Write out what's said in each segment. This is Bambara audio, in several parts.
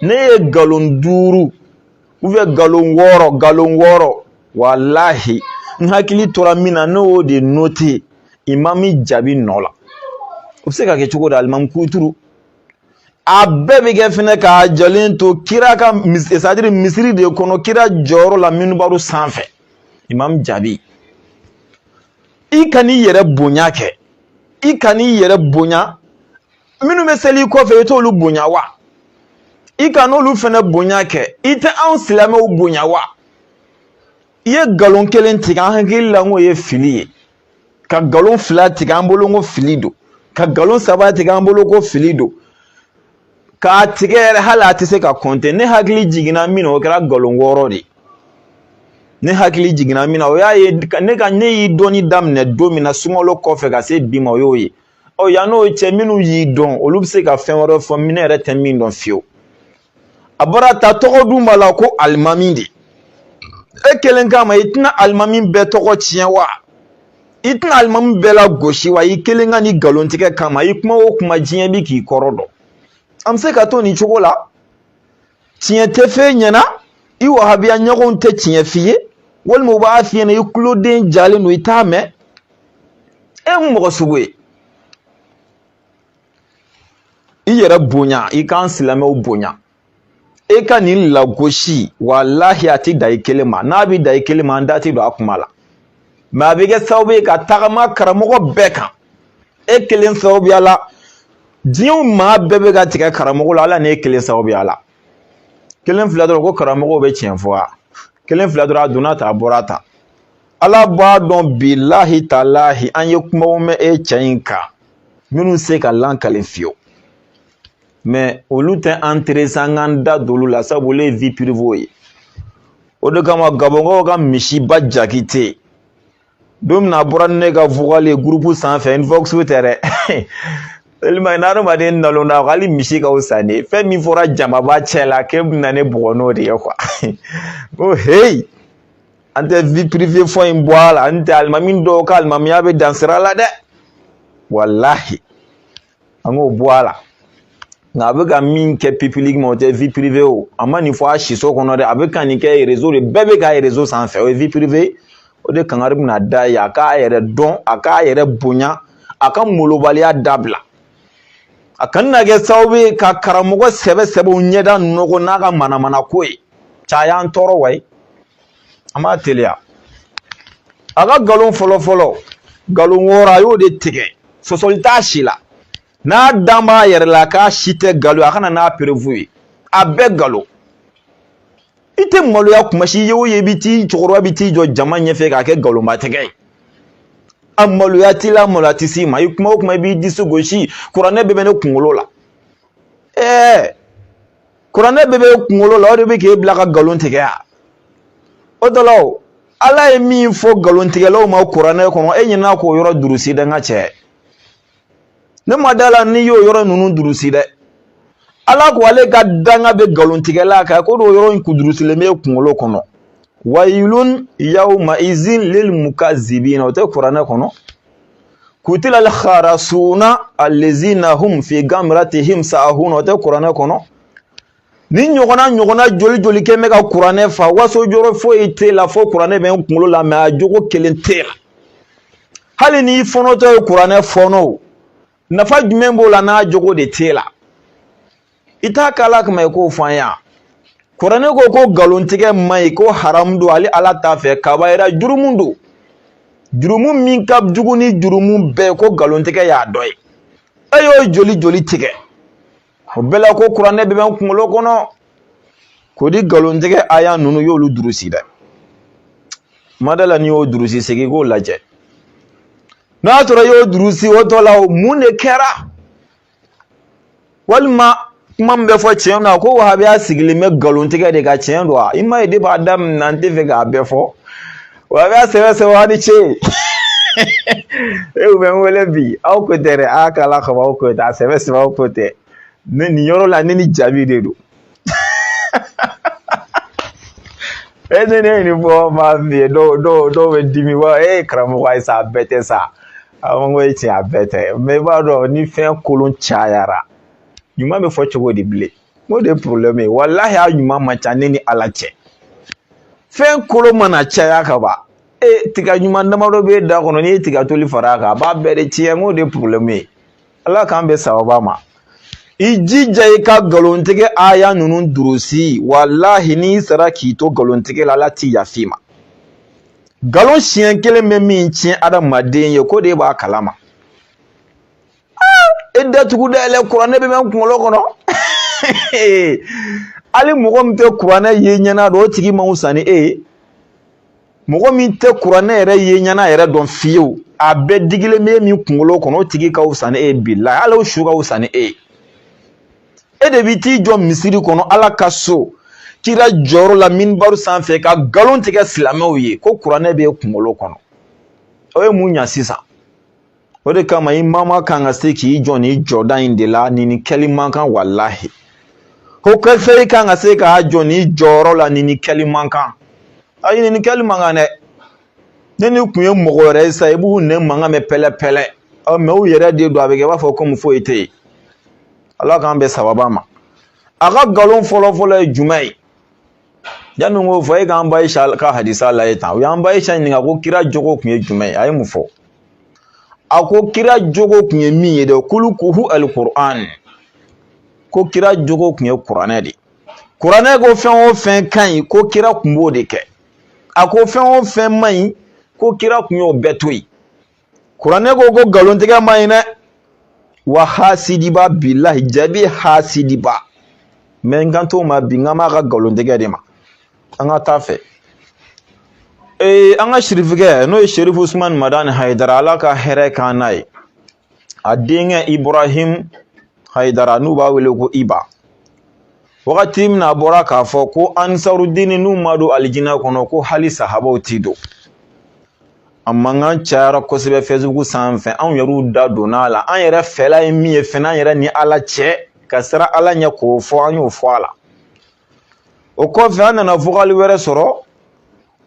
ne ye galon 5 ou bien galon 6 wallahi n hakili tora min na n'o de noté imami jaabi nɔ la o bɛ se ka kɛ cogo di alimami Kuturu a bɛɛ bɛ kɛ fɛnɛ k'a jɔlen to kira ka c'est-à-dire misiri de kɔnɔ kira jɔyɔrɔ la minbaru sanfɛ imam jaabi i kan'i yɛrɛ bonya kɛ i kan'i yɛrɛ bonya minnu bɛ seli kɔfɛ i t'olu bonya wa i kan'olu fɛnɛ bonya kɛ i tɛ anw silamɛw bonya wa i ye galon 1 tigɛ an hakili la n ko ye fili ye ka galon 2 tigɛ an bolo n ko fili don ka galon 3 tigɛ an bolo ko fili don k'a tigɛ yɛrɛ hali a tɛ se ka compter ne hakili jiginna min na o kɛra galon 6 de ne hakili jiginna min na o y'a ye ne y'i dɔnni daminɛ don min na sunkalo kɔfɛ ka se bi ma o y'o ye yan'o cɛ minnu y'i dɔn olu bɛ se ka fɛn wɛrɛ fɔ ne yɛrɛ tɛ min dɔn fiyewu a bɔra ta tɔgɔ dun b'a la ko alimami de e kelen kama i tɛna alimami bɛɛ tɔgɔ tiɲɛ wa i tɛna alimami bɛɛ la gosi wa i kelen ka ni galontigɛ kama i kuma o kuma diɲɛ bi k'i kɔrɔ dɔn an bɛ se ka to nin cogo la tiɲɛ tɛ f'e ɲɛna i wahabiya ɲɔgɔnw tɛ tiɲɛ f'i ye walima u b'a f'i ɲɛna i tuloden jalen don i t'a mɛn e ye mɔgɔ sugu ye i yɛrɛ bonya i k'an silamɛw bonya e ka nin lagosi wallahi a tɛ da i kelen ma n'a bɛ da i kelen ma an da tɛ don a kuma la mais a bɛ kɛ sababu ye ka tagama karamɔgɔ bɛɛ kan e kelen sababuya la diɲɛ maa bɛɛ bɛ ka tigɛ karamɔgɔ la ala ne ye kelen sababuya la kelen fila dɔrɔn ko karamɔgɔw bɛ tiɲɛ fɔ wa kelen fila dɔrɔn a donna ta a bɔra ta ala b'a dɔn bilahi talahi an ye kumaw mɛn e cɛ in kan minnu se ka lankali fiyewu mais olu tɛ intéressant an da dolu la sabu olu ye vie privée ye o de kama gabɔnkaw ka misiba jaki tɛ yen don min a bɔra ne ka vocal ye groupe sanfɛ inbox tɛ dɛ tellement ni adamaden nalon na hali misi ka wusa ne fɛn min fɔra jamaba cɛ la k'e bɛna ne bugɔ n'o de ye quoi ko hey an tɛ vie privée fɔ in bɔ a la an tɛ alimami dɔw ka alimamiya bɛ dan sira la dɛ wallahi an k'o bɔ a la nka a bɛ ka min kɛ publiquement o tɛ vie privée o a ma nin fɔ a siso kɔnɔ dɛ a bɛ ka nin kɛ réseau de bɛɛ bɛ k'a ye réseau sanfɛ o ye vie privée o de kangari bɛna da ye a k'a yɛrɛ dɔn a k'a yɛrɛ bonya a ka molobaliya dabila a kana kɛ sababu ye ka karamɔgɔ sɛbɛ ɲɛda nɔgɔ n'a ka manamana ko ye caya an tɔɔrɔ wa an b'a teliya a ka galon fɔlɔ galon 6 a y'o de tigɛ sɔsɔli t'a si la n'a dan b'a yɛrɛ la k'a si tɛ galo a kana n'a prévu ye a bɛɛ galo i tɛ maloya kuma si ye o ye i bɛ t'i cɛkɔrɔba bɛ t'i jɔ jama ɲɛfɛ k'a kɛ galonbatigɛ ye a maloya t'i la maloya tɛ s'i ma i kuma o kuma i b'i disi gosi kuranɛ bɛɛ bɛ ne kunkolo la kuranɛ bɛɛ bɛ kunkolo la o de bɛ k'e bila ka galon tigɛ ya o dɔ la o ala ye min fɔ galontigɛlaw ma kuranɛ kɔnɔ e ɲinɛ k'o yɔrɔ durusi dɛ n ka cɛ ne ma da la n'i y'o yɔrɔ ninnu durusi dɛ ala ko ale ka danga bɛ galontigɛla kan ko o yɔrɔ in kudurusilen bɛ kunkolo kɔnɔ wayilun yawma izin lil mukazibina o tɛ kuranɛ kɔnɔ kutila al kharasuna allazina hum fi gamratihim sahun o tɛ kuranɛ kɔnɔ ni ɲɔgɔnna joli kɛ mɛ ka kuranɛ fa waso jɔrɔ foyi tɛ la fo kuranɛ bɛ n kunkolo la mais a jogo kelen tɛ la hali ni fɔnɔtɔ ye kuranɛ fɔnɔ nafa jumɛn b'o la n'a jogo de tɛ la i t'a kala kama i k'o fɔ an ye kuranɛ ko galontigɛ man ɲi ko haram don ale ala t'a fɛ kabayira jurumu don jurumu min ka jugu ni jurumu bɛɛ ko galontigɛ y'a dɔ ye e y'o joli tigɛ o bɛɛ la ko kuranɛ bɛ n kunkolo kɔnɔ ko di galontigɛ aya ninnu y'olu durusi dɛ madala ni y'o durusi segin k'o lajɛ n'a sɔrɔ y'o durusi o tɔ la mun de kɛra walima kuma min bɛ fɔ tiɲɛ na ko wahabiya sigilen bɛ galontigɛ de ka tiɲɛ don wa i ma ye de b'a daminɛ n tɛ fɛ k'a bɛɛ fɔ wahabiya sɛbɛ a ni ce e bɛ n wele bi aw ko tɛ dɛ a kala kaba aw ko tɛ a sɛbɛ aw ko tɛ ne nin yɔrɔ la ne ni jaabi de don e ne ye nin fɔ maa min ye dɔw bɛ dimi wa karamɔgɔ ayi sa a bɛɛ tɛ sa a ko e tiɲɛ a bɛɛ tɛ mais i b'a dɔn ni fɛn kolon cayara ɲuman bɛ fɔ cogo di bilen o de problème wallahi a ɲuman man ca ne ni Ala cɛ fɛn kolo mana caya ka ban tiga ɲuman damadɔ bɛ da kɔnɔ n'i ye tiga toli fara a kan a b'a bɛɛ de tiɲɛ n ko de problème Ala k'an bɛ sababa ma i jija i ka nkalontigɛ aya ninnu durusi wallahi n'i sara k'i to nkalontigɛ la Ala t'i yafi ma nkalon siɲɛ kelen bɛ min tiɲɛ adamaden ye ko de b'a kalama e datugu dayɛlɛ kuranɛ bɛ mɛn kunkolo kɔnɔ hali mɔgɔ min tɛ kuranɛ ye ɲɛna dɔn o tigi ma wusa ni e ye mɔgɔ min tɛ kuranɛ yɛrɛ ye ɲɛna yɛrɛ dɔn fiyewu a bɛɛ digilen bɛ min kunkolo kɔnɔ o tigi ka wusa ni e ye bilahi hali o su ka wusa ni e ye e de bɛ t'i jɔ misiri kɔnɔ Ala ka so kira jɔyɔrɔ la minbaru sanfɛ ka nkalon tigɛ silamɛw ye ko kuranɛ bɛ kunkolo kɔnɔ o ye mun ɲa sisan o de kama i mama kan ka se k'i jɔ ni jɔda in de la nin kɛli man kan wallahi ko kɛfɛ i kan ka se k'a jɔ ni jɔyɔrɔ la nin kɛli man kan ayi nin kɛli man kan dɛ ne ni kun ye mɔgɔ wɛrɛ ye sa i b'u ne mankan mɛn pɛlɛ-pɛlɛ mais u yɛrɛ de don a bɛ kɛ i b'a fɔ komi foyi tɛ yen Ala k'an bɛ sababa ma a ka nkalon fɔlɔ-fɔlɔ ye jumɛn ye yanni n k'o fɔ e k'an ba Ayisa ka hadisa lajɛ tan u y'an ba Ayisa ɲininka ko kira jogo tun ye jumɛn ye a ye mun fɔ a ko kira jogo tun ye min ye dɛ kulukuhu al-Qur'an ko kira jogo tun ye kuranɛ de kuranɛ ko fɛn o fɛn ka ɲi ko kira tun b'o de kɛ a ko fɛn o fɛn man ɲi ko kira tun y'o bɛɛ to yen kuranɛ ko nkalontigɛ man ɲi dɛ wa hasidiba bilahi jabi hasidiba mais n kan t'o ma bi n kan b'a ka nkalontigɛ de ma an ka taa fɛ an ka sirifikɛ n'o ye Sherif Usman Madani Haidara Ala ka hɛrɛ k'an n'a ye a denkɛ Ibrahim Haidara n'u b'a wele ko Iba wagati min a bɔra k'a fɔ ko Ansarudini n'u ma don alijinɛ kɔnɔ ko hali sahabaw t'i don a mankan cayara kosɛbɛ Facebook sanfɛ anw yɛrɛw da donna a la an yɛrɛ fɛla ye min ye fɛnɛ an yɛrɛ ni Ala cɛ ka sira Ala ɲɛ k'o fɔ an y'o fɔ a la o kɔfɛ an nana vocal wɛrɛ sɔrɔ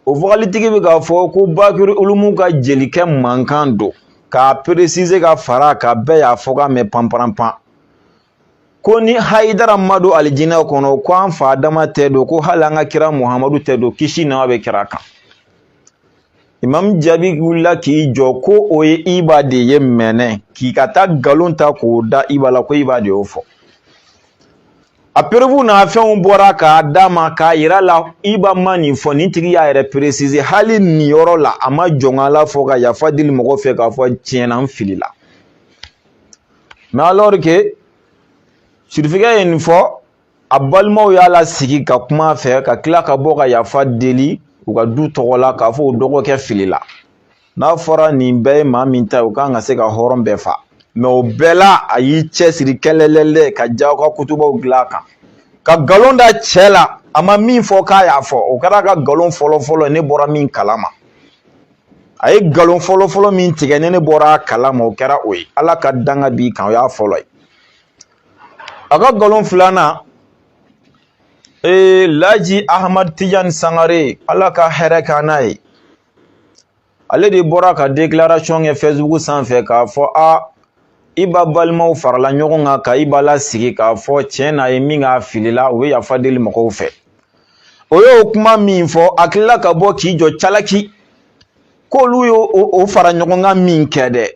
o vocalitigi bɛ k'a fɔ ko Bakiri Ulumu ka jelikɛ mankan don k'a préciser ka fara ka bɛɛ y'a fɔ ka mɛn panparanpan ko ni Haidara ma don alijinɛ kɔnɔ ko an fa dama tɛ don ko hali an ka kira Muhamadu tɛ don kisi nɛɛma bɛ kira kan Imam Jaabi wulila k'i jɔ ko o ye Iba de ye mɛnɛ k'i ka taa nkalon ta k'o da Iba la ko Iba de y'o fɔ a preuve n'a fɛnw bɔra k'a d'a ma k'a yira la Iba ma nin fɔ nin tigi y'a yɛrɛ préciser hali nin yɔrɔ la a ma jɔn Ala fɔ ka yafa deli mɔgɔ fɛ k'a fɔ tiɲɛna n filila mais alors que sirifikɛ ye nin fɔ a balimaw y'a lasigi ka kuma fɛ ka tila ka bɔ ka yafa deli u ka du tɔgɔ la k'a fɔ o dɔgɔkɛ filila n'a fɔra nin bɛɛ ye maa min ta ye o kan ka se ka hɔrɔn bɛɛ fa mais o bɛɛ la a y'i cɛsiri kɛlɛlɛlɛ ka jaw ka kutubaw dilan a kan ka nkalon da cɛ la a ma min fɔ k'a y'a fɔ o kɛra ka nkalon fɔlɔ-fɔlɔ ne bɔra min kalama a ye nkalon fɔlɔ-fɔlɔ min tigɛ ne bɔra a kalama o kɛra o ye Ala ka danga b'i kan o y'a fɔlɔ ye a ka nkalon filanan Laji Ahmad Tijan Sangare Ala ka hɛrɛ k'an n'a ye ale de bɔra ka déclaration kɛ Facebook sanfɛ k'a fɔ Iba balimaw farala ɲɔgɔn kan ka Iba lasigi k'a fɔ tiɲɛ na a ye min k'a filila o ye yafa deli mɔgɔw fɛ o y'o kuma min fɔ a tilala ka bɔ k'i jɔ calaki k'olu y'o fara ɲɔgɔn kan min kɛ dɛ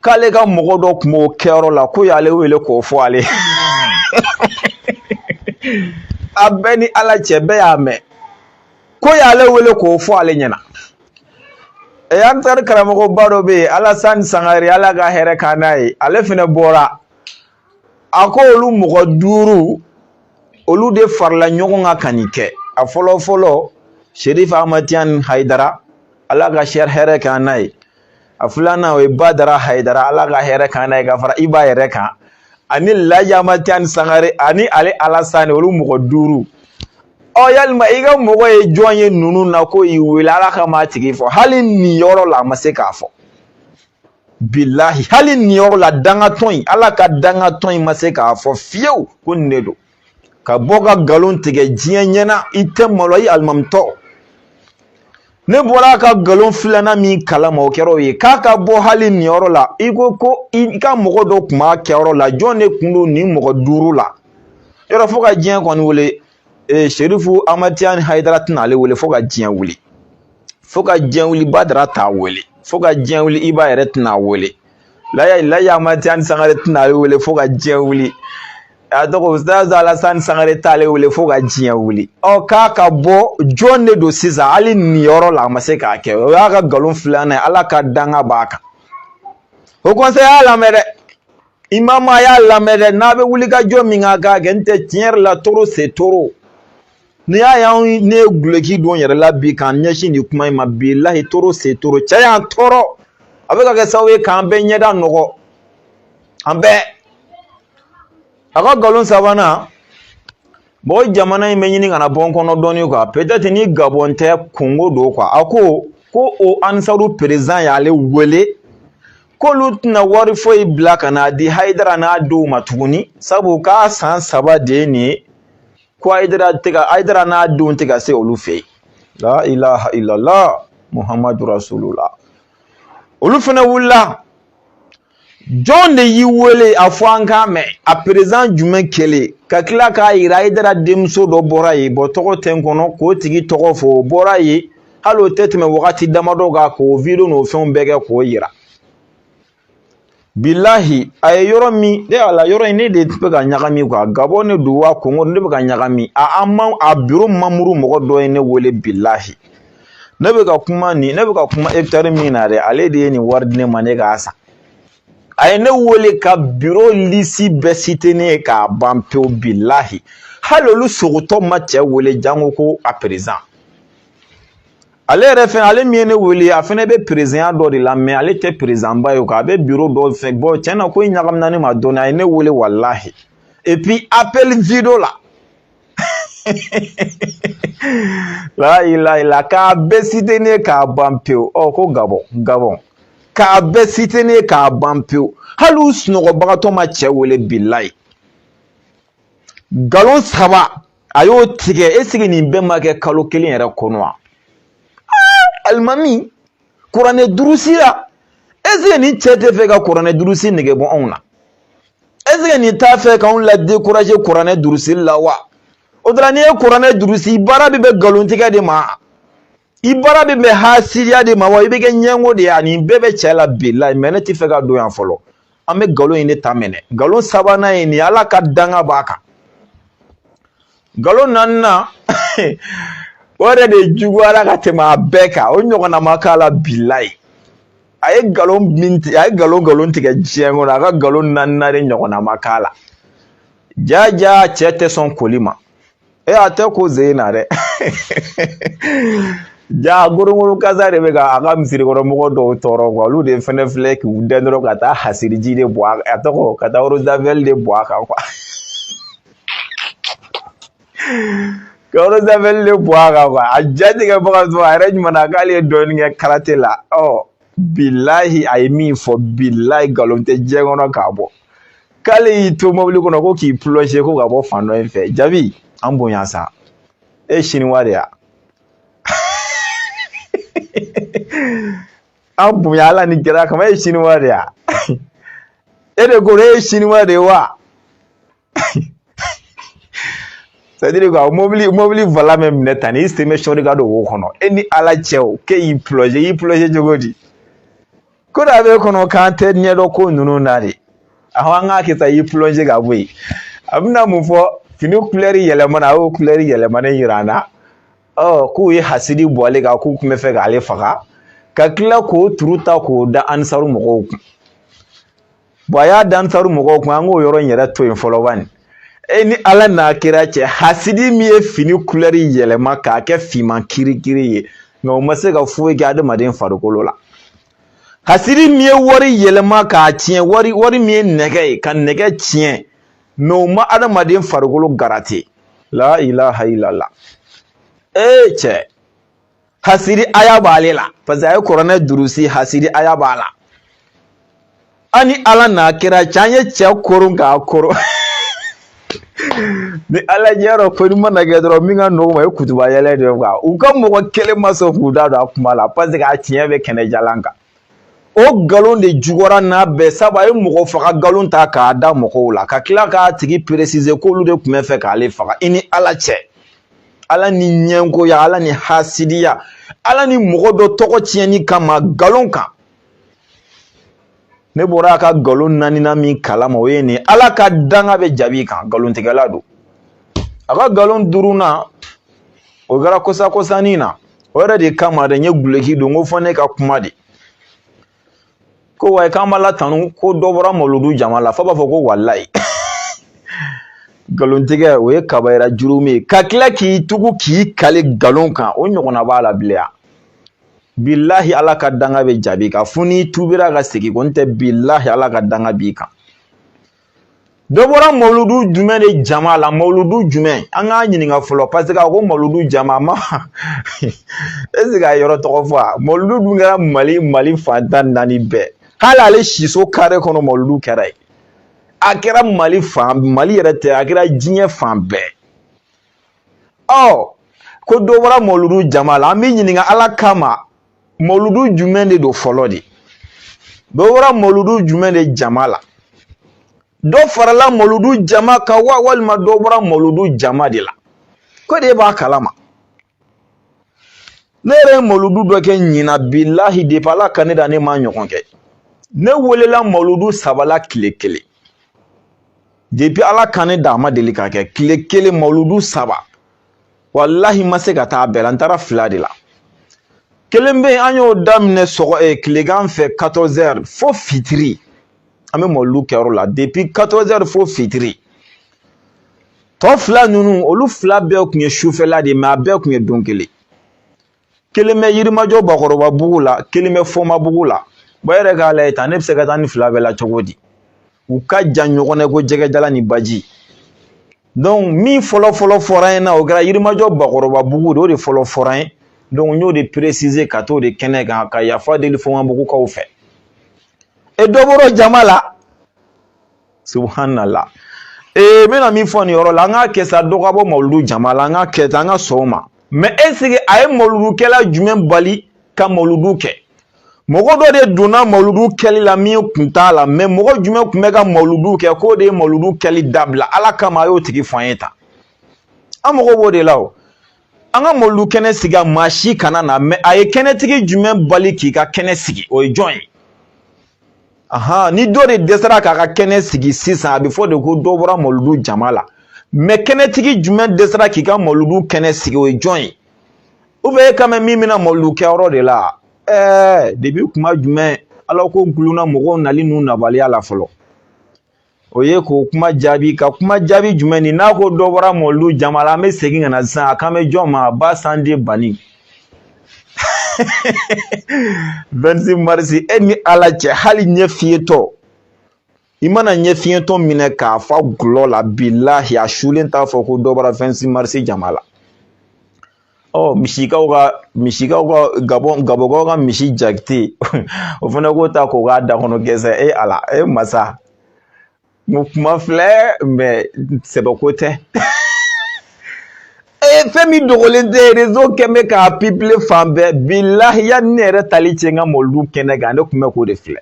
k'ale ka mɔgɔ dɔ tun b'o kɛyɔrɔ la ko y'ale wele k'o fɔ ale a bɛɛ ni Ala cɛ bɛɛ y'a mɛn ko y'ale wele k'o fɔ ale ɲɛna an taara karamɔgɔba dɔ bɛ yen Alassane Sangare Ala ka hɛrɛ k'an n'a ye ale fana bɔra a ko olu mɔgɔ 5 olu de farala ɲɔgɔn kan ka nin kɛ a fɔlɔ-fɔlɔ Sherif Ahmad Tijan Haidara Ala ka hɛrɛ k'an n'a ye a filanan o ye Badara Haidara Ala ka hɛrɛ k'an n'a ye ka fara Iba yɛrɛ kan ani Laji Ahmad Tijan Sangare ani ale Alassane olu mɔgɔ 5 yalima i ka mɔgɔ ye jɔn ye ninnu na ko i wele Ala ka ma tigi fɔ hali nin yɔrɔ la a ma se k'a fɔ bilahi hali nin yɔrɔ la dangatɔn in Ala ka dangatɔn in ma se k'a fɔ fiyewu ko nin de don ka bɔ ka nkalon tigɛ diɲɛ ɲɛna i tɛ malo i alimamitɔ ne bɔra ka nkalon filanan min kalama o kɛra o ye k'a ka bɔ hali nin yɔrɔ la i ko ko i ka mɔgɔ dɔ tun b'a kɛyɔrɔ la jɔn de tun don nin mɔgɔ 5 la yɔrɔ fo ka diɲɛ kɔni wele Sherifu Amatian Haidara tɛna ale wele fo ka diɲɛ wuli fo ka diɲɛ wuli Badara t'a wele fo ka diɲɛ wuli Iba yɛrɛ tɛna wele Laya Amatian Sangare tɛna ale wele fo ka diɲɛ wuli a tɔgɔ Ustaz Alassane Sangare t'ale wele fo ka diɲɛ wuli k'a ka bɔ jɔn de don sisan hali nin yɔrɔ la a ma se k'a kɛ o y'a ka nkalon filanan ye Ala ka danga b'a kan o conseil y'a lamɛn dɛ Imam y'a lamɛn dɛ n'a bɛ wuli ka jɔ min k'a kɛ n tɛ tiɲɛ yɛrɛ la toro c'est toro ni y'a y'anw ne ye guloki don yɛrɛ la bi k'an ɲɛsin nin kuma in ma bilahi toro c'est toro cɛ y'an tɔɔrɔ a bɛ ka kɛ sababu ye k'an bɛɛ ɲɛda nɔgɔ an bɛɛ a ka nkalon sabanan mɔgɔ jamana in bɛ ɲini ka na bɔ n kɔnɔ dɔɔnin quoi peut-être ni Gabon tɛ Congo don quoi a ko o Ansaru président y'ale wele k'olu tɛna wari foyi bila ka na di Haidara n'a denw ma tuguni sabu k'a san 3 de ye nin ye ko Haidara n'a denw tɛ ka se olu fɛ yen la ilaha illallah Muhammadu Rasulullah olu fana wulila jɔn de y'i wele a fɔ an k'a mɛn a président jumɛn kɛlen ka tila k'a yira Haidara denmuso dɔ bɔra yen tɔgɔ tɛ n kɔnɔ k'o tigi tɔgɔ fɔ o bɔra yen hali o tɛ tɛmɛ wagati damadɔ kan k'o video n'o fɛnw bɛɛ kɛ k'o yira bilahi a ye yɔrɔ min ala yɔrɔ in ne de bɛ ka ɲagami quoi Gabon ne don wa Congo ne bɛ ka ɲagami a bureau mamuru mɔgɔ dɔ ye ne wele bilahi ne bɛ ka kuma hectare min na dɛ ale de ye nin wari di ne ma ne k'a san a ye ne wele ka bureau lisi bɛɛ cité ne ye k'a ban pewu bilahi hali olu sogotɔ ma cɛ wele jango ko a président ale yɛrɛ fɛnɛ ale min ye ne wele a fɛnɛ bɛ président dɔ de la mais ale tɛ président ba ye quoi a bɛ bureau dɔ fɛ bon tiɲɛna ko in ɲagamina ne ma dɔɔnin a ye ne wele walahi et puis appel vidéo la la ilaha k'a bɛɛ cité ne k'a ban pewu ko Gabon k'a bɛɛ cité ne k'a ban pewu hali u sunɔgɔbagatɔ ma cɛ wele bilahi nkalon 3 a y'o tigɛ est-ce que nin bɛɛ ma kɛ kalo 1 yɛrɛ kɔnɔ wa Alimami kuranɛ durusi la est-ce que nin cɛ tɛ fɛ ka kuranɛ durusi nege bɔ anw na est-ce que nin t'a fɛ k'anw la décourager kuranɛ durusi la wa o dara n'i ye kuranɛ durusi baara bɛ bɛn nkalontigɛ de ma i baara bɛ bɛn hasidiya de ma wa i bɛ kɛ ɲɛngo de ye a nin bɛɛ bɛ cɛ la bilahi mais ne tɛ fɛ ka don yan fɔlɔ an bɛ nkalon in de ta minɛ nkalon 3nan ye nin Ala ka danga b'a kan nkalon 4nan o yɛrɛ de juguyara ka tɛmɛ a bɛɛ kan o ɲɔgɔnna ma k'a la bilahi a ye nkalon tigɛ diɲɛ kɔnɔ a ka nkalon 4nan de ɲɔgɔnna ma k'a la jaja cɛ tɛ sɔn koli ma a tɛ ko ze in na dɛ ja gorongoro kasa de bɛ ka a ka misirikɔnɔmɔgɔ dɔw tɔɔrɔ quoi olu de fɛnɛ filɛ k'u dɛn dɔrɔn ka taa hasiriji de bɔ a tɔgɔ ka taa Rosavelle de bɔ a kan quoi ka Rosavelle de bɔ a kan quoi a jatigɛbaga sɔrɔ a yɛrɛ ɲuman na k'ale ye dɔɔnin kɛ karate la bilahi a ye min fɔ bilahi nkalon tɛ diɲɛ kɔnɔ k'a bɔ k'ale y'i to mobili kɔnɔ ko k'i plonge ko ka bɔ fan dɔ in fɛ jabi an bonya sa chinois de ya an bonya ala ni kɛra kama chinois de ya de ko chinois de wa c'est-à-dire quoi mobili vala même minɛ tan ni sen bɛ sɔɔri ka don wo kɔnɔ ni ala cɛ o k'e y'i plonge cogo di ko da bɛ kɔnɔ k'an tɛ ɲɛ dɔn ko ninnu na de an k'a kɛ sa y'i plonge ka bɔ yen a bɛna mun fɔ fini couleur yɛlɛmana a y'o couleur yɛlɛmani yira an na k'u ye hasidi bɔ ale kan k'u tun bɛ fɛ k'ale faga ka tila k'o turu ta k'o da Ansaru mɔgɔw kun bon a y'a da Ansaru mɔgɔw kun an k'o yɔrɔ in yɛrɛ to yen fɔlɔ bani ni ala n'a kɛra cɛ hasidi min ye fini couleur yɛlɛma k'a kɛ finman kirikiri ye nka o ma se ka foyi kɛ adamaden farikolo la hasidi min ye wari yɛlɛma k'a tiɲɛ wari min ye nɛgɛ ye ka nɛgɛ tiɲɛ mais o ma adamaden farikolo garate la ilaha illallah cɛ hasidi aya b'ale la parce que a ye kuranɛ durusi hasidi aya b'a la ani ala n'a kɛra cɛ an ye cɛ koron k'a koron ni ala ɲɛyɔrɔ ko ni mana kɛ dɔrɔn min ka nɔgɔ ma ye kutuba yɛlɛ de ye quoi u ka mɔgɔ kelen ma sɔn k'u da don a kuma la parce que a tiɲɛ bɛ kɛnɛ jalan kan o galon de jugora n'a bɛɛ sabu a ye mɔgɔ faga galon ta k'a da mɔgɔw la ka tila k'a tigi préciser k'olu de tun bɛ fɛ k'ale faga i ni Ala cɛ Ala ni ɲɛngoya Ala ni hasidiya Ala ni mɔgɔ dɔ tɔgɔ tiɲɛni kama galon kan ne bɔra a ka galon naaninan min kalama o ye nin Ala ka danga bɛ jaabi kan galontigɛla don a ka galon duurunan o kɛra kosakosanin na o yɛrɛ de kama dɛ n ye guloki don ko fɔ ne ka kuma de ko wa k'an b'a latanu ko dɔ bɔra Mawuludu jama la fo b'a fɔ ko walayi galontigɛ o ye kabayira jurumu ye ka tila k'i tugu k'i kale galon kan o ɲɔgɔnna b'a la bilen bilahi Ala ka danga bɛ jaabi kan fo n'i tubira ka segin ko n tɛ bilahi Ala ka danga b'i kan dɔ bɔra Mawuludu jumɛn de jama la Mawuludu jumɛn an k'a ɲininka fɔlɔ parce que a ko Mawuludu jama ma est-ce que a yɔrɔ tɔgɔ fɔ a Mawuludu dun kɛra Mali fantan naani bɛɛ hali ale siso kare kɔnɔ Mawuludu kɛra ye a kɛra Mali yɛrɛ tɛ a kɛra diɲɛ fan bɛɛ ko dɔ bɔra Mawuludu jama la an bɛ ɲininka Ala kama Mawuludu jumɛn de don fɔlɔ de dɔ bɔra Mawuludu jumɛn de jama la dɔ farala Mawuludu jama kan walima dɔ bɔra Mawuludu jama de la ko de b'a kalama ne yɛrɛ ye Mawuludu dɔ kɛ ɲina bilahi depuis Ala ka ne da ne ma ɲɔgɔn kɛ ne welela Mawuludu sabala tile kelen depuis Ala ka ne da a ma deli ka kɛ tile kelen Mawuludu saba wallahi ma se ka taa bɛɛ la n taara fila de la kelen bɛ yen an y'o daminɛ tilegan fɛ 14h fo fitiri an bɛ Mawuludu kɛyɔrɔ la depuis 14h fo fitiri tɔ fila ninnu olu fila bɛɛ tun ye sufɛla de mais a bɛɛ tun ye don kelen kelen bɛ Yirimajɔ Bakɔrɔba bugu la kelen bɛ Fɔnba bugu la bon yɛrɛ k'a lajɛ tan ne bɛ se ka taa ni fila bɛɛ la cogo di u ka jan ɲɔgɔn na ko jɛgɛjala ni baji donc min fɔlɔ fɔra an ye na o kɛra Yirimajɔ Bakɔrɔba bugu de o de fɔlɔ fɔra an ye donc n y'o de préciser ka t'o de kɛnɛ kan ka yafa deli Fɔnba bugukaw fɛ et dɔ bɔra jama la subhanallah n bɛna min fɔ nin yɔrɔ la an k'a kɛ sa dɔ ka bɔ Mawuludu jama la an k'a kɛ tan an ka sɔn o ma mais est-ce que a ye Mawuludukɛla jumɛn bali ka Mawuludu kɛ mɔgɔ dɔ de donna Mawuludu kɛli la min kun t'a la mais mɔgɔ jumɛn tun bɛ ka Mawuludu kɛ k'o de ye Mawuludu kɛli dabila Ala kama a y'o tigi fɔ an ye tan an mago b'o de la o an ka Mawuludu kɛnɛ sigi maa si kana na mais a ye kɛnɛtigi jumɛn bali k'i ka kɛnɛ sigi o ye jɔn ye ni dɔ de dɛsɛra k'a ka kɛnɛ sigi sisan a bɛ fɔ de ko dɔ bɔra Mawuludu jama la mais kɛnɛtigi jumɛn dɛsɛra k'i ka Mawuludu kɛnɛ sigi o ye jɔn ye ou bien e kan bɛ min bɛna Mawuludu kɛyɔrɔ de la depuis kuma jumɛn Ala ko gulonna mɔgɔw nali n'u nabaliya la fɔlɔ o ye k'o kuma jaabi ka kuma jaabi jumɛn ni n'a ko dɔ bɔra Mawuludu jama la an bɛ segin ka na sisan a kan bɛ jɔn ma ba sanden bani 26 mars e ni Ala cɛ hali ɲɛ fiyetɔ i mana ɲɛ fiyetɔ minɛ k'a fa gulɔ la bilahi a sulen t'a fɔ ko dɔ bɔra 26 mars jama la misikaw ka gabɔgaw ka misi jakite o fana ko ta k'o k'a da kɔnɔ gɛsɛ Ala masa mo kuma filɛ mais sɛbɛko tɛ fɛn min dogolen tɛ réseau kɛmɛ k'a pipile fan bɛɛ bilahi yanni ne yɛrɛ tali cɛ n ka Mawuludu kɛnɛ kan ne tun bɛ k'o de filɛ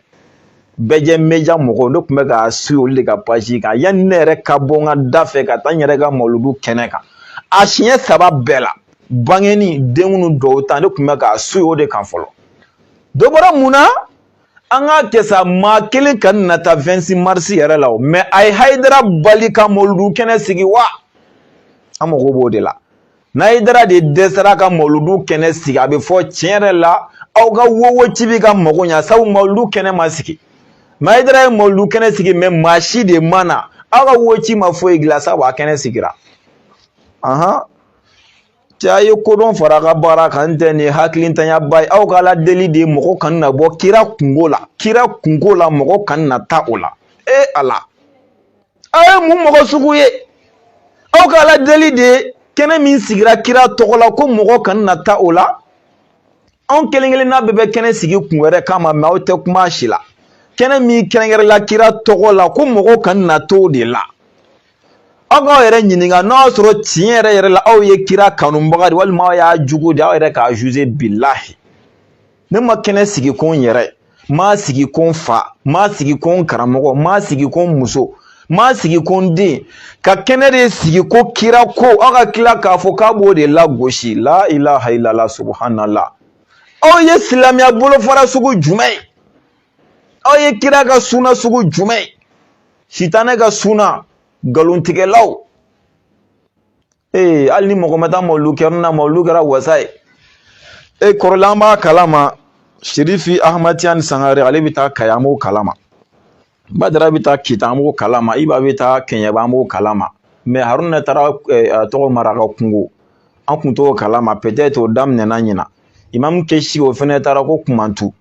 bɛjɛ media mɔgɔw ne tun bɛ k'a suit olu de ka page kan yanni ne yɛrɛ ka bɔ n ka da fɛ ka taa n yɛrɛ ka Mawuludu kɛnɛ kan a siɲɛ 3 bɛɛ la bangeni denw dɔw ta ne tun bɛ k'a suit o de kan fɔlɔ dɔ bɔra mun na an k'a kɛ sa maa kelen ka nata 26 mars yɛrɛ la o mais a ye Hayidara bali ka Mawuludu kɛnɛ sigi wa an mago b'o de la n'a Hayidara de dɛsɛra ka Mawuludu kɛnɛ sigi a bɛ fɔ tiɲɛ yɛrɛ la aw ka wowo ci bɛ ka mago ɲa sabu Mawuludu kɛnɛ ma sigi mais Hayidara ye Mawuludu kɛnɛ sigi mais maa si de ma na aw ka wowo ci ma foyi dilan sabu a kɛnɛ sigira cɛ a ye kodɔn fara a ka baara kan n tɛ nin hakilitanya ba ye aw ka Ala deli de mɔgɔ kana na bɔ kira kungo la mɔgɔ kana na taa o la Ala aw ye mun mɔgɔ sugu ye aw ka Ala deli de kɛnɛ min sigira kira tɔgɔ la ko mɔgɔ kana na taa o la anw kelen kelenna bɛɛ bɛ kɛnɛ sigi kun wɛrɛ kama mais aw tɛ kuma si la kɛnɛ min kɛrɛnkɛrɛnla kira tɔgɔ la ko mɔgɔ kana na taa o de la aw k'aw yɛrɛ ɲininka n'aw y'a sɔrɔ tiɲɛ yɛrɛ la aw ye kira kanubaga de walima aw y'a jugu de aw yɛrɛ k'a juger bilahi ne ma kɛnɛ sigi ko n yɛrɛ ma sigi ko fa, ma sigi ko karamɔgɔ, ma sigi ko muso, ma sigi ko den, ka kɛnɛ de sigi ko kira ko aw ka tila k'a fɔ k'a b'o de lagosi. La ilaha illallah subhanallah. Aw ye silamɛya bolofara sugu jumɛn ye? Aw ye kira ka suna sugu jumɛn ye? Sitanɛ ka suna nkalontigɛlaw. Hali ni mɔgɔ ma taa mawulu kɛyɔrɔ la, mawulu kɛra wasa ye. Kɔrɔlen an b'a kalama Sherifi Ahmad Tidiane Sangare ale bɛ taa Kayi an b'o kalama. Badara bɛ taa Kita an b'o kalama. Iba bɛ taa Kɛɲɛba an b'o kalama. Mais Haruna taara tɔgɔ Maraka kungo an kun t'o kalama, peut-être o daminɛna ɲina. Imam Keshi o fɛnɛ taara ko Kumantu.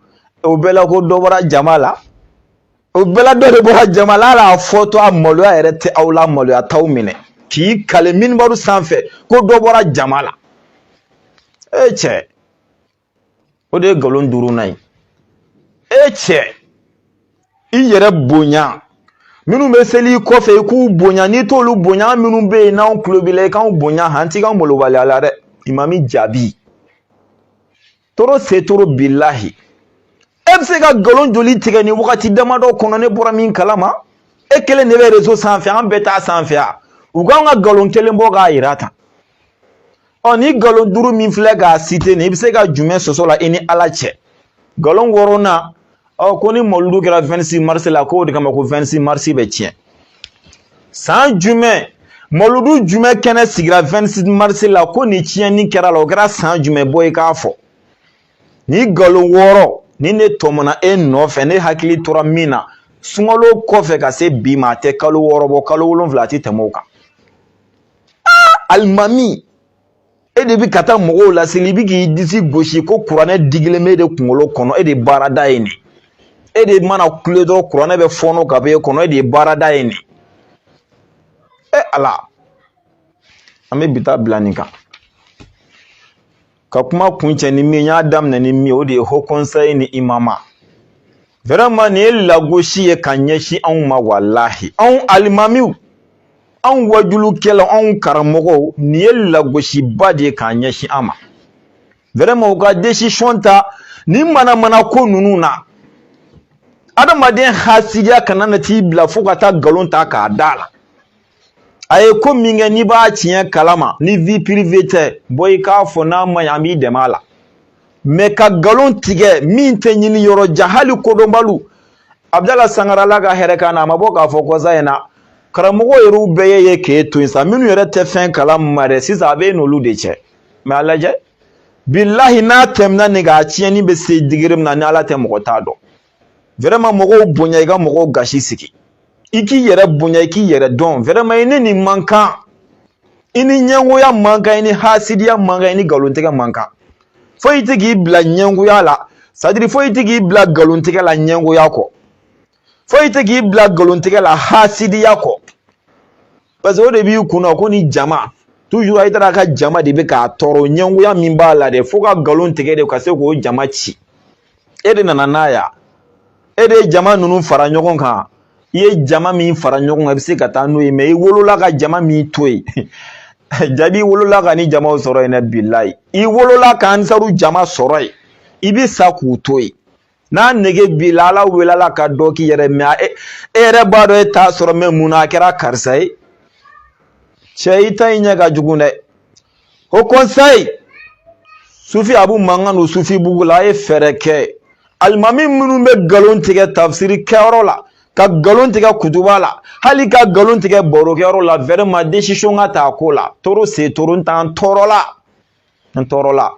O bɛɛ la ko dɔ bɔra jama la. O bɛɛ la dɔ de bɔra jama la, hali a fɔtɔ a maloya yɛrɛ tɛ aw la, maloya t'aw minɛ. K'i kale minbaru sanfɛ ko dɔ bɔra jama la. Cɛ. O de ye nkalon duurunan ye. Cɛ. I yɛrɛ bonya. Minnu bɛ seli i kɔfɛ i k'u bonya, n'i t'olu bonya minnu bɛ yen n'anw tulo b'i la i k'anw bonya, an t'i ka malobaliya la dɛ. Imami jaabi. Toro se toro bilahi. E bɛ se ka nkalon joli tigɛ ni wagati damadɔ kɔnɔ ne bɔra min kalama? E kelen de bɛ réseau sanfɛ an bɛɛ t'a sanfɛ a. U k'an ka nkalon kelen bɔ k'a yira tan. Ni nkalon duuru min filɛ k'a citer nin i bɛ se ka jumɛn sɔsɔ la i ni Ala cɛ? Nkalon wɔɔrɔnan ko ni mawuludu kɛra 26 mars la k'o de kama ko 26 mars bɛ tiɲɛ. San jumɛn mawuludu jumɛn kɛnɛ sigira 26 mars la ko ni tiɲɛni kɛra la o kɛra san jumɛn bɔ i k'a fɔ? Ni nkalon wɔɔrɔ ni ne tɔmɔna e nɔfɛ ne hakili tora min na sunkalo kɔfɛ ka se bi ma a tɛ kalo 6 bɔ, kalo 7 a tɛ tɛmɛ o kan. Alimami e de bɛ ka taa mɔgɔw laseli i bɛ k'i disi gosi ko kuranɛ digilen bɛ e de kunkolo kɔnɔ, e de baarada ye nin. E de mana kule dɔrɔn kuranɛ bɛ fɔɔnɔ ka bɔ e kɔnɔ, e de ye baarada ye nin. Ala an bɛ bi taa bila nin kan ka kuma kuncɛ ni min y'a daminɛ ni min o de ye Haut Conseil ni imama. Vraiment nin ye lagosi ye ka ɲɛsin anw ma walahi. Anw alimamiw, anw wajulukɛlaw, anw karamɔgɔw nin ye lagosiba de ye k'a ɲɛsin an ma. Vraiment u ka décision ta ni mana ko ninnu na. Adamaden hasidiya kana na t'i bila fo ka taa nkalon ta k'a da la. A ye ko min kɛ n'i b'a tiɲɛ kalama ni vie privée tɛ bɔ i k'a fɔ n'a ma ɲi an b'i dɛmɛ a la. Mais ka nkalon tigɛ min tɛ ɲini yɔrɔ jan hali kodɔnbaliw. Abdala Sangara Ala ka hɛrɛ k'an na a ma bɔ k'a fɔ kɔsa in na karamɔgɔ yɛrɛw bɛɛ ye k'e to yen sa minnu yɛrɛ tɛ fɛn kalama dɛ sisan a bɛ n'olu de cɛ. Mais a lajɛ bilahi n'a tɛmɛna nin kan a tiɲɛni bɛ se degré min na ni Ala tɛ mɔgɔ t'a dɔn. Vraiment mɔgɔw bonya i ka mɔgɔw gasi sigi. I k'i yɛrɛ bonya i k'i yɛrɛ dɔn. Vraiment i ni nin man kan. I ni ɲɛngoya man kan, i ni hasidiya man kan, i ni nkalontigɛ man kan. Foyi tɛ k'i bila ɲɛngoya la. C'est-à-dire foyi tɛ k'i bila nkalontigɛ la ɲɛngoya kɔ. Foyi tɛ k'i bila nkalontigɛ la hasidiya kɔ. Parce que o de b'i kunna ko ni jama toujours a taara ka jama de bɛ k'a tɔɔrɔ ɲɛngoya min b'a la dɛ fo ka nkalon tigɛ de ka se k'o jama ci. E de nana n'a ye. E de ye jama ninnu fara ɲɔgɔn kan. I ye jama min fara ɲɔgɔn kan i bɛ se ka taa n'o ye mais i wolola ka jama min to yen. Jabi wolola ka ni jamaw sɔrɔ yen dɛ bilahi. I wolola ka ansaru jama sɔrɔ yen. I bɛ sa k'u to yen. N'a nege b'i la Ala welala ka dɔ k'i yɛrɛ mais e yɛrɛ b'a dɔn e t'a sɔrɔ mais mun na a kɛra karisa ye. Cɛ i ta in ɲɛ ka jugu dɛ. Haut Conseil Sufi Abu Mangan o Sufi bugu la a ye fɛɛrɛ kɛ. Alimami minnu bɛ nkalon tigɛ tafsiri kɛyɔrɔ la ka nkalon tigɛ kutuba la hali ka nkalon tigɛ barokɛyɔrɔ la vraiment décision ka ta ko la toro se toro ntan tɔɔrɔ la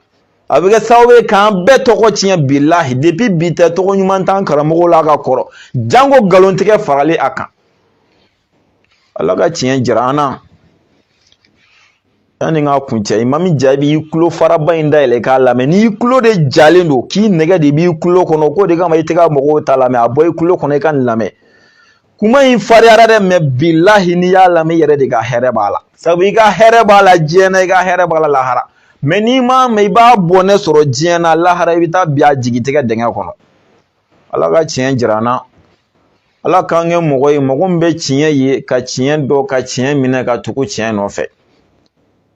a bɛ kɛ sababu ye k'an bɛɛ tɔgɔ tiɲɛ bilahi depuis bi tɛ tɔgɔ ɲuman t'an karamɔgɔw la ka kɔrɔ jango nkalon tigɛ farali a kan. Ala ka tiɲɛ jira an na. Yani ŋa kuncɛ Imami Jaabi i kulo faraba in dayɛlɛ k'a lamɛn n'i kulo de jalen don k'i nɛgɛ de b'i kulo kɔnɔ ko de kama i tɛ ka mɔgɔw ta lamɛn a bɔ i kulo kɔnɔ i ka nin lamɛn. Kuma in fariyara dɛ mais bilahi n'i y'a lamɛn i yɛrɛ de ka hɛrɛ b'a la. Sabu i ka hɛrɛ b'a la diɲɛ na i ka hɛrɛ b'a la lahara. Mais n'i m'a mɛn i b'a bɔnɛ sɔrɔ diɲɛ na lahara i bɛ taa bin a jigitigɛ dingɛ kɔnɔ. Ala ka tiɲɛ jira an na. Ala k'an kɛ mɔgɔ ye mɔgɔ min bɛ tiɲɛ ye ka tiɲɛ dɔn ka tiɲɛ minɛ ka tugu tiɲɛ nɔfɛ.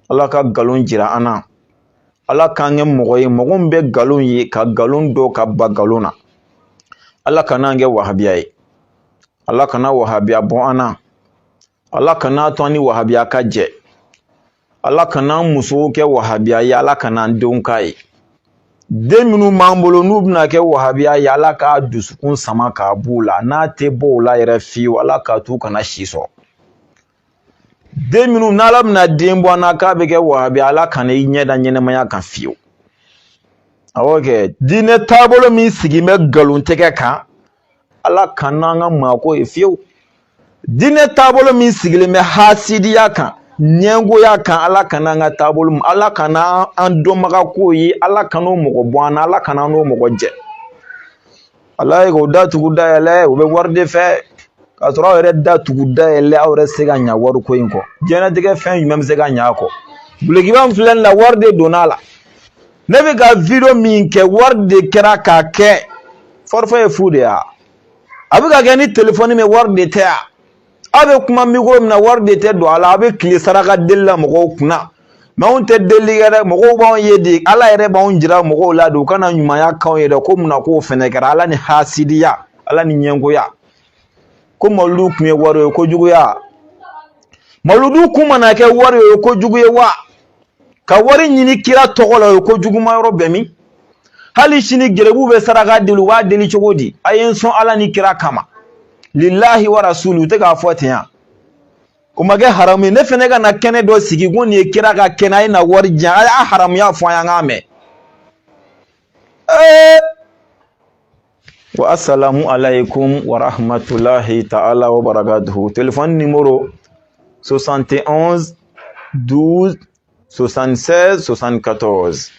Ala ka nkalon jira an na. Ala k'an kɛ mɔgɔ ye mɔgɔ min bɛ nkalon ye ka nkalon dɔn ka ba nkalon na. Allah kana nge wahabiya ye. Allah kana wahabiya bɔ an na. Allah kana to ni wahabiya ka jɛ. Allah kana muso kɛ wahabiya ye. Allah kana denw k'a ye. Den minnu b'an bolo n'u bɛna kɛ wahabiya ye, Allah ka dusukun sama k'a b'u la. N'a tɛ bɔ o la yɛrɛ fiyewu, Allah ka t'u kana si sɔrɔ. Den minnu n'Ala bɛna den bɔ an na k'a bɛ kɛ wahabiya, Allah kana i ɲɛda ɲɛnɛmaya kan fiyewu. Awɔ kɛ, diinɛ taabolo min sigilen bɛ nkalontigɛ kan, Allah kana an ka maako ye fiyewu. Diinɛ taabolo min sigilen bɛ hasidiya kan, ɲɛngoya kan, Allah kana an ka taabolo, Allah kana an dɔnbaga ko ye, Allah kana o mɔgɔ bɔ an na, Allah kana n'o mɔgɔ jɛ. Allah ye k'o datugu dayɛlɛ, u bɛ wari de fɛ, k'a sɔrɔ aw yɛrɛ datugu dayɛlɛ, aw yɛrɛ se ka ɲa wari ko in kɔ. Diɲɛlatigɛ fɛn jumɛn bɛ se ka ɲa a kɔ? Bulekiba min filɛ nin la, wari de donna a la. Ne bɛ ka video min kɛ, wari de kɛra k'a kɛ. Forfait ye fu de ya. A bɛ ka kɛ ni téléphone mais wari de tɛ ya. A bɛ kuma micro min na wari de tɛ don a la, a bɛ tile saraka deli la mɔgɔw kunna. Mais anw tɛ deli kɛ dɛ, mɔgɔw b'anw ye de, Allah yɛrɛ b'anw jira mɔgɔw la de, u kana ɲumanya k'anw ye dɛ, ko mun na k'o fɛnɛ kɛra, Allah ni hasidiya, Allah ni ɲɛngoya. Ko mawludu kun ye wari ye kojuguya. Mawludu kun mana kɛ wari ye kojugu ye wa? Ka wari ɲini kira tɔgɔ la o ye kojuguma yɔrɔ bɛ min? Hali sini gɛrɛbuw bɛ saraka deli, u b'a deli cogo di? A ye n sɔn Allah ni kira kama. Lillahi wa rasuli, u tɛ k'a fɔ ten ya. O ma kɛ haramu ye. Ne fɛnɛ ka na kɛnɛ dɔ sigi ko nin ye kira ka kɛnɛ, a ye na wari jan, a y'a haramuya fɔ an ye, an k'a mɛn. Wa assalamu alaikum wa rahmatullahi ta'ala wa barakatuhu. Téléphone numéro 71 12 76 74.